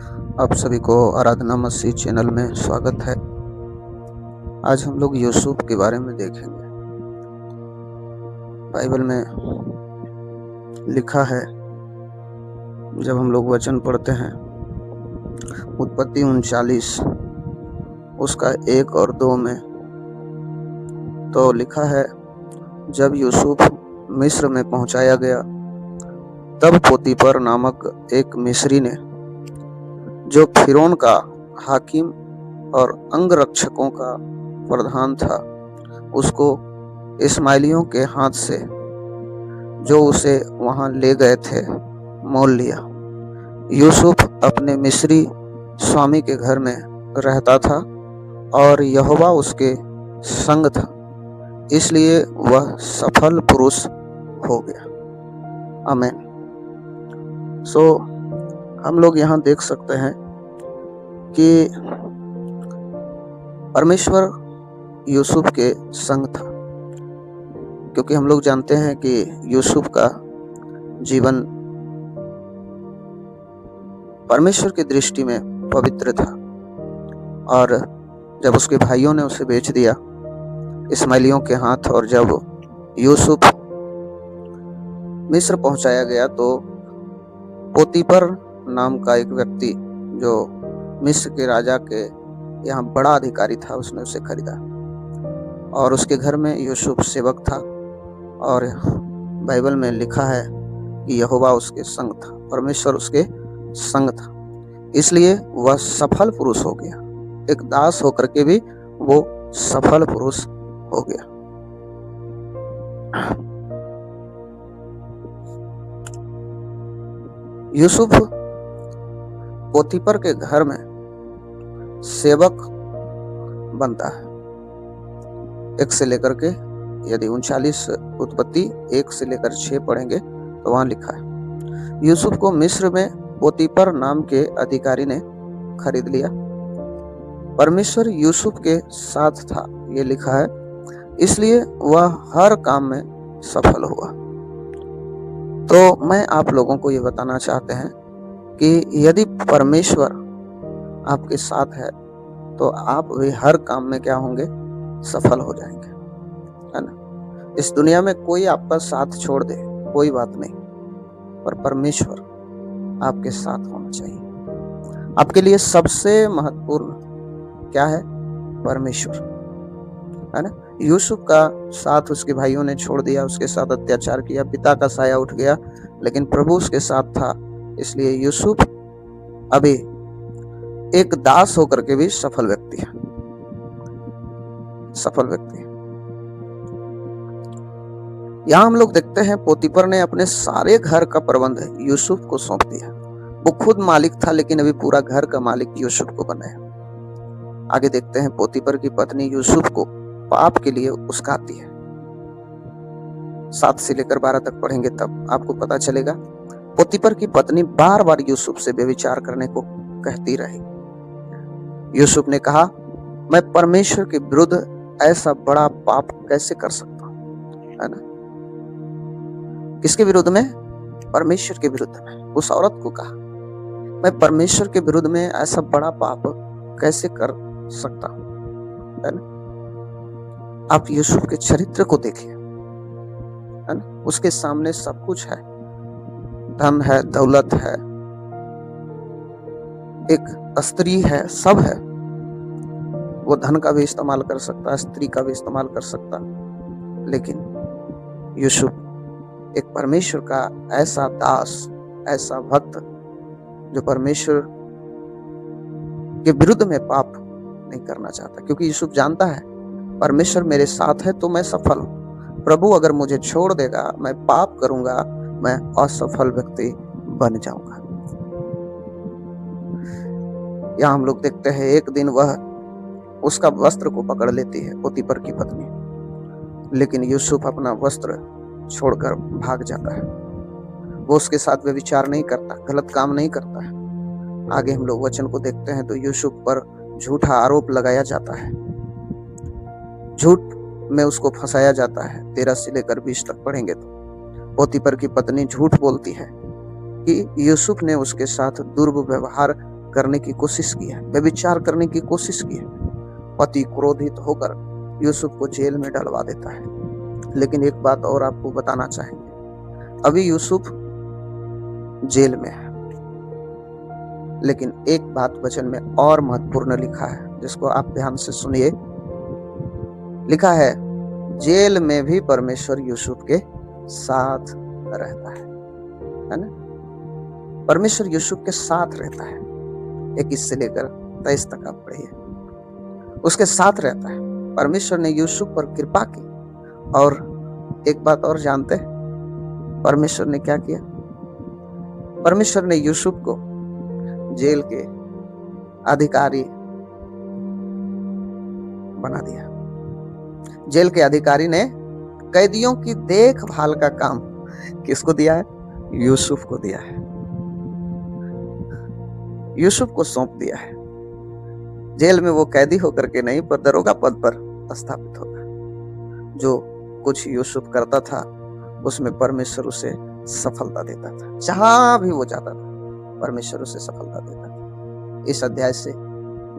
आप सभी को आराधना मसीह चैनल में स्वागत है। आज हम लोग यूसुफ के बारे में देखेंगे। बाइबल में लिखा है, जब हम लोग वचन पढ़ते हैं उत्पत्ति 39 उसका 1 और 2 में, तो लिखा है, जब यूसुफ मिस्र में पहुंचाया गया तब पोतीपर नामक एक मिस्री ने, जो फिरौन का हाकिम और अंगरक्षकों का प्रधान था, उसको इस्माइलियों के हाथ से, जो उसे वहां ले गए थे, मोल लिया। यूसुफ अपने मिस्री स्वामी के घर में रहता था और यहोवा उसके संग था, इसलिए वह सफल पुरुष हो गया। आमीन। हम लोग यहाँ देख सकते हैं कि परमेश्वर यूसुफ के संग था, क्योंकि हम लोग जानते हैं कि यूसुफ का जीवन परमेश्वर की दृष्टि में पवित्र था। और जब उसके भाइयों ने उसे बेच दिया इस्माइलियों के हाथ, और जब यूसुफ मिस्र पहुंचाया गया तो पोतीपर नाम का एक व्यक्ति, जो मिस्र के राजा के यहाँ बड़ा अधिकारी था, उसने उसे खरीदा और उसके घर में यूसुफ सेवक था। और बाइबल में लिखा है कि यहोवा उसके संग था, परमेश्वर उसके संग था, इसलिए वह सफल पुरुष हो गया। एक दास होकर के भी वो सफल पुरुष हो गया। यूसुफ पोतीपर के घर में सेवक बनता है। 1 से लेकर के, यदि 39 उत्पत्ति 1 से लेकर 6 पढ़ेंगे तो वहां लिखा है, यूसुफ को मिस्र में पोतीपर नाम के अधिकारी ने खरीद लिया। परमेश्वर यूसुफ के साथ था, ये लिखा है, इसलिए वह हर काम में सफल हुआ। तो मैं आप लोगों को ये बताना चाहते हैं कि यदि परमेश्वर आपके साथ है तो आप भी हर काम में क्या होंगे? सफल हो जाएंगे, है ना। इस दुनिया में कोई आपका साथ छोड़ दे, कोई बात नहीं, पर परमेश्वर आपके साथ होना चाहिए। आपके लिए सबसे महत्वपूर्ण क्या है? परमेश्वर, है ना। यूसुफ का साथ उसके भाइयों ने छोड़ दिया, उसके साथ अत्याचार किया, पिता का साया उठ गया, लेकिन प्रभु उसके साथ था, इसलिए यूसुफ अभी एक दास होकर के भी सफल व्यक्ति है, सफल व्यक्ति है। यहां हम लोग देखते हैं पोतीपर ने अपने सारे घर का प्रबंध यूसुफ को सौंप दिया। वो खुद मालिक था, लेकिन अभी पूरा घर का मालिक यूसुफ को बनाया। आगे देखते हैं, पोतीपर की पत्नी यूसुफ को पाप के लिए उस्काती है। 7 से लेकर 12 तक पढ़ेंगे तब आपको पता चलेगा। पोतीपर की पत्नी बार बार यूसुफ से व्यभिचार करने को कहती रही। यूसुफ ने कहा, मैं परमेश्वर के विरुद्ध ऐसा बड़ा पाप कैसे कर सकता हूं, है ना। किसके विरुद्ध में? परमेश्वर के विरुद्ध में। उस औरत को कहा, मैं परमेश्वर के विरुद्ध में ऐसा बड़ा पाप कैसे कर सकता हूं, है ना। आप यूसुफ के चरित्र को देखिए, है ना। उसके सामने सब कुछ है, धन है, दौलत है, एक स्त्री है, सब है। वो धन का भी इस्तेमाल कर सकता है, स्त्री का भी इस्तेमाल कर सकता, लेकिन यूसुफ एक परमेश्वर का ऐसा दास, ऐसा भक्त, जो परमेश्वर के विरुद्ध में पाप नहीं करना चाहता, क्योंकि यूसुफ जानता है परमेश्वर मेरे साथ है तो मैं सफल हूं। प्रभु अगर मुझे छोड़ देगा, मैं पाप करूंगा, मैं असफल व्यक्ति बन जाऊंगा। यहां हम लोग देखते हैं, एक दिन वह उसका वस्त्र को पकड़ लेती है, पोतीपर की पत्नी, लेकिन यूसुफ अपना वस्त्र छोड़कर भाग जाता है। वो उसके साथ व्यभिचार नहीं करता, गलत काम नहीं करता है। आगे हम लोग वचन को देखते हैं तो यूसुफ पर झूठा आरोप लगाया जाता है, झूठ में उसको फंसाया जाता है। 13 से लेकर 20 तक पढ़ेंगे तो पोतीपर की पत्नी झूठ बोलती है कि यूसुफ ने उसके साथ दुर्व्यवहार करने की कोशिश की है, व्यभिचार करने की कोशिश की है। पति क्रोधित होकर यूसुफ को जेल में डलवा देता है। लेकिन एक बात और आपको बताना चाहेंगे, अभी यूसुफ जेल में है, लेकिन एक बात वचन में और महत्वपूर्ण लिखा है, जिसको आप ध्यान से सुनिए। लिखा है, जेल में भी परमेश्वर यूसुफ के साथ रहता है ना। परमेश्वर यूसुफ के साथ रहता है। 21 से लेकर 23 तक आप पढ़िए, उसके साथ रहता है। परमेश्वर ने यूसुफ पर कृपा की। और एक बात और जानते हैं, परमेश्वर ने क्या किया? परमेश्वर ने यूसुफ को जेल के अधिकारी बना दिया। जेल के अधिकारी ने कैदियों की देखभाल का काम किसको दिया है? यूसुफ को दिया है। यूसुफ को सौंप दिया है। जेल में वो कैदी होकर के नहीं, पर दरोगा पद पर स्थापित होगा। जो कुछ यूसुफ करता था उसमें परमेश्वर उसे सफलता देता था। जहां भी वो जाता था परमेश्वर उसे सफलता देता था। इस अध्याय से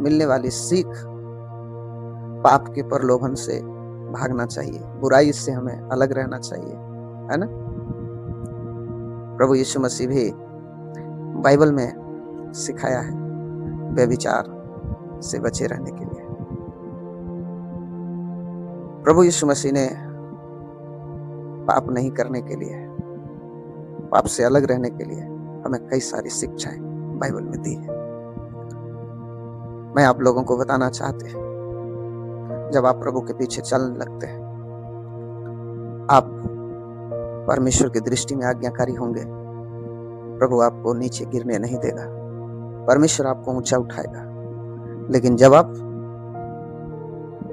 मिलने वाली सीख, पाप के प्रलोभन से भागना चाहिए, बुराई से हमें अलग रहना चाहिए, है ना। प्रभु यीशु मसीह भी बाइबल में सिखाया है व्यभिचार से बचे रहने के लिए। प्रभु यीशु मसीह ने पाप नहीं करने के लिए, पाप से अलग रहने के लिए हमें कई सारी शिक्षाएं बाइबल में दी है। मैं आप लोगों को बताना चाहते हैं, जब आप प्रभु के पीछे चलने लगते हैं, आप परमेश्वर की दृष्टि में आज्ञाकारी होंगे। प्रभु आपको नीचे गिरने नहीं देगा, परमेश्वर आपको ऊंचा उठाएगा। लेकिन जब आप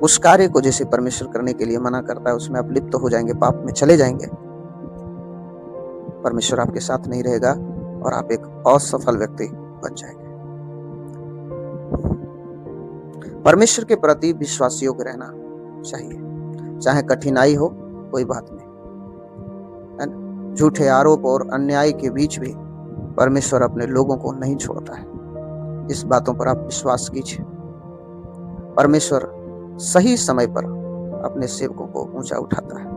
उस कार्य को जैसे परमेश्वर करने के लिए मना करता है, उसमें आप लिप्त हो जाएंगे, पाप में चले जाएंगे, परमेश्वर आपके साथ नहीं रहेगा और आप एक असफल व्यक्ति बन जाएंगे। परमेश्वर के प्रति विश्वास योग्य रहना चाहिए, चाहे कठिनाई हो, कोई बात नहीं, है ना। झूठे आरोप और अन्याय के बीच भी परमेश्वर अपने लोगों को नहीं छोड़ता है। इस बातों पर आप विश्वास कीजिए। परमेश्वर सही समय पर अपने सेवकों को ऊंचा उठाता है।